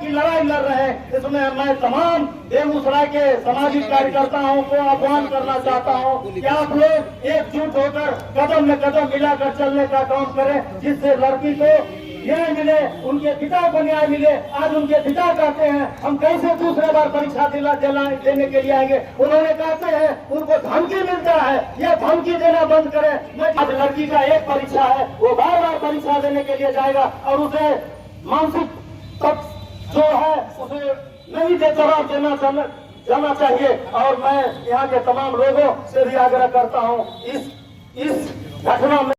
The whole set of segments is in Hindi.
की लड़ाई लड़ रहे हैं। इसमें मैं तमाम बेगूसराय के सामाजिक कार्यकर्ताओं को आह्वान करना चाहता हूं कि आप लोग एकजुट होकर कदम में कदम मिलाकर चलने का काम करें, जिससे लड़की को न्याय मिले, उनके पिता को न्याय मिले। आज उनके पिता कहते हैं हम कैसे दूसरे बार परीक्षा देने के लिए आएंगे। उन्होंने कहते हैं उनको धमकी मिलता है, ये धमकी देना बंद करें। आज लड़की का एक परीक्षा है, वो बार बार परीक्षा देने के लिए जाएगा और उसे मानसिक तक जो है उसे नहीं दे जवाब देना जाना चाहिए। और मैं यहाँ के तमाम लोगों से भी आग्रह करता हूँ इस घटना में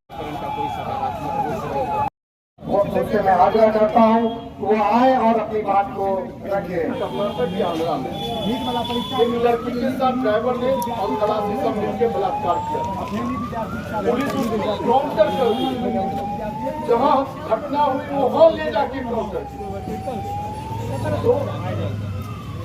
उससे मैं आग्रह करता हूँ वो आए और अपनी बात को रखे। लड़की के साथ ड्राइवर ने और खलासी सब मिलकर बलात्कार किया। पुलिस उसको काउंटर कर दी, जहाँ घटना हुई वहाँ ले जाके काउंटर तो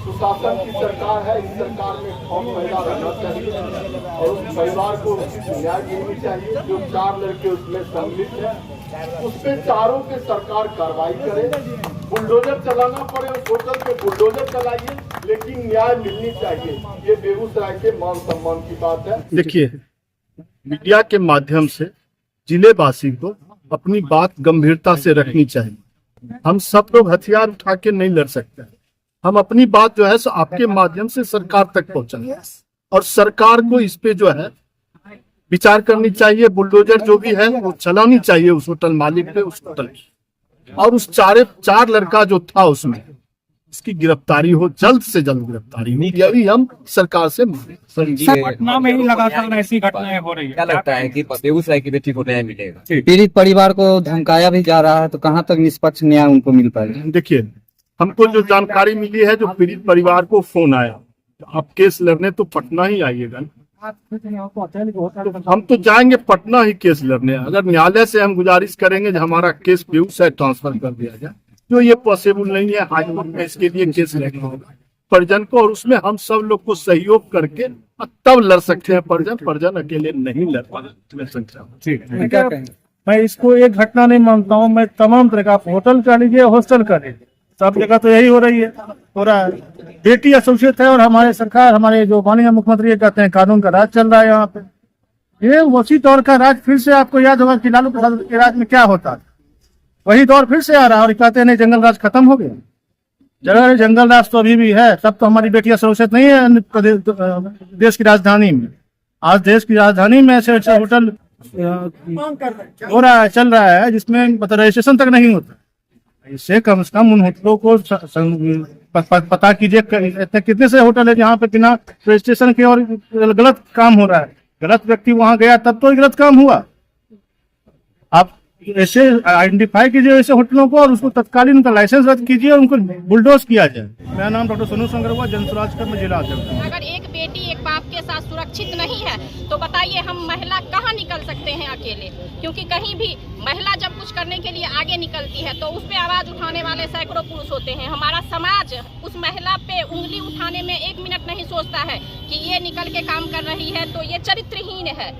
सुशासन की सरकार है। इस सरकार में कौन महिला रहना चाहिए और उस परिवार को न्याय मिलनी चाहिए। जो 4 लड़के उसमें सम्मिलित हैं उस पे चारों पे सरकार कार्रवाई करे। बुलडोजर चलाना पड़े उस होटल पे बुलडोजर चलाइए, लेकिन न्याय मिलनी चाहिए। ये बेगूसराय के मान सम्मान की बात है। देखिए, मीडिया के माध्यम से जिलेवासी को अपनी बात गंभीरता से रखनी चाहिए। हम सब लोग हथियार उठा के नहीं लड़ सकते। हम अपनी बात जो है सो आपके माध्यम से सरकार तक पहुंचाएंगे और सरकार को इस पे जो है विचार करनी चाहिए। बुलडोजर जो भी है वो चलानी चाहिए उस होटल मालिक पे, उस होटल की। और उस 4 लड़का जो था उसमें इसकी गिरफ्तारी हो, जल्द से जल्द गिरफ्तारी हो, यही हम सरकार से पटना में ही लगातार ऐसी घटनाएं हो रही है। क्या लगता है कि बेगूसराय की बेटी को न्याय मिलेगा? पीड़ित परिवार को धमकाया भी जा रहा है, तो कहां तक निष्पक्ष न्याय उनको मिल पाएगा? देखिए, हमको जो जानकारी मिली है, जो पीड़ित परिवार को फोन आया, आप केस लड़ने तो पटना ही आइएगा। तो हम तो जाएंगे पटना ही केस लड़ने। अगर न्यायालय से हम गुजारिश करेंगे कि हमारा केस बेगूसराय ट्रांसफर कर दिया जाए, जो ये पॉसिबल नहीं है। हाईकोर्ट में इसके लिए केस लड़ना होगा परिजन को, और उसमें हम सब लोग को सहयोग करके तब लड़ सकते हैं। परिजन अकेले नहीं लड़ पाते। मैं इसको एक घटना नहीं मानता हूँ। मैं तमाम तरह का होटल का लीजिए, हॉस्टल का लीजिए, सब जगह तो यही हो रही है। हो रहा है, बेटी असुरक्षित है और हमारे सरकार, हमारे जो माननीय मुख्यमंत्री कहते हैं कानून का राज चल रहा है यहाँ पे। ये उसी दौर का राज फिर से आपको याद होगा कि लालू प्रसाद के राज में क्या होता था, वही दौर फिर से आ रहा है। और कहते हैं नहीं जंगल राज खत्म हो गया। जगह जंगल राज तो अभी भी है, तब तो हमारी बेटियां सुरक्षित नहीं है देश की राजधानी में। आज देश की राजधानी में ऐसे ऐसे होटल हो रहा है, चल रहा है, जिसमें मतलब रजिस्ट्रेशन तक नहीं होता। इससे कम से कम उन होटलों को पता कीजिए कितने से होटल है जहाँ पे बिना रजिस्ट्रेशन के और गलत काम हो रहा है। गलत व्यक्ति वहां गया तब तो गलत काम हुआ। आप ऐसे आइडेंटिफाई कीजिए ऐसे होटलों को और उसको तत्कालीन उनका लाइसेंस रद्द कीजिए और उनको बुलडोज किया जाए। मेरा नाम डॉक्टर सोनू संगरवा, जनसुराज कर्म जिला अध्यक्ष। अगर एक बेटी एक बाप के साथ सुरक्षित नहीं है तो बताइए हम महिला कहाँ निकल सकते हैं अकेले? क्योंकि कहीं भी महिला जब कुछ करने के लिए आगे निकलती है तो उस पे आवाज उठाने वाले सैकड़ों पुरुष होते हैं। हमारा समाज उस महिला पे उंगली उठाने में 1 मिनट नहीं सोचता है कि ये निकल के काम कर रही है तो ये चरित्रहीन है।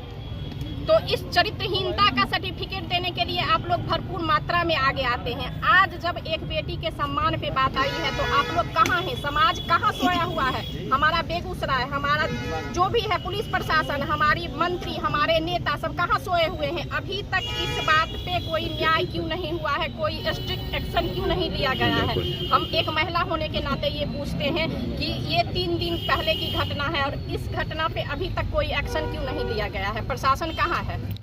तो इस चरित्रहीनता का सर्टिफिकेट देने के लिए आप लोग भरपूर मात्रा में आगे आते हैं। आज जब एक बेटी के सम्मान पे बात आई है तो आप लोग कहाँ हैं? समाज कहाँ सोया हुआ है? हमारा बेगूसराय, हमारा जो भी है पुलिस प्रशासन, हमारी मंत्री, हमारे नेता सब कहाँ सोए हुए हैं? अभी तक इस बात पे कोई न्याय क्यों नहीं हुआ है? कोई स्ट्रिक्ट एक्शन क्यों नहीं लिया गया है? हम एक महिला होने के नाते ये पूछते हैं कि ये 3 दिन पहले की घटना है और इस घटना पे अभी तक कोई एक्शन क्यों नहीं लिया गया है? प्रशासन कहाँ है?